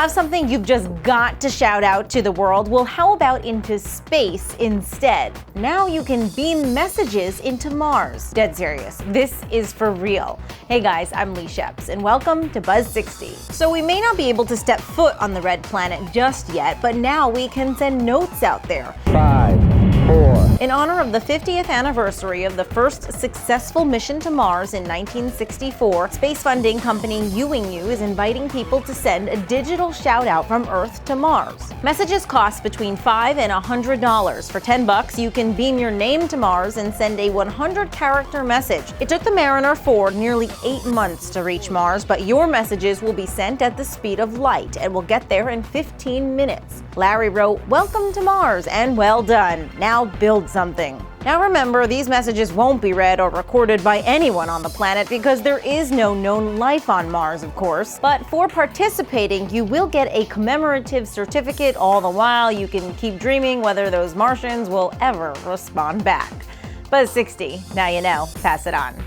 Have something you've just got to shout out to the world? Well, how about into space instead? Now you can beam messages into Mars. Dead serious. This is for real. Hey guys, I'm Leigh Scheps, and welcome to Buzz 60. So we may not be able to step foot on the red planet just yet, but now we can send notes out there. 5, 4. In honor of the 50th anniversary of the first successful mission to Mars in 1964, space funding company UWingU is inviting people to send a digital shout-out from Earth to Mars. Messages cost between $5 and $100. For $10, you can beam your name to Mars and send a 100-character message. It took the Mariner 4 nearly 8 months to reach Mars, but your messages will be sent at the speed of light and will get there in 15 minutes. Larry wrote, "Welcome to Mars and well done. Now build something." Now remember, these messages won't be read or recorded by anyone on the planet because there is no known life on Mars, of course. But for participating, you will get a commemorative certificate. All the while, you can keep dreaming whether those Martians will ever respond back. Buzz 60, now you know. Pass it on.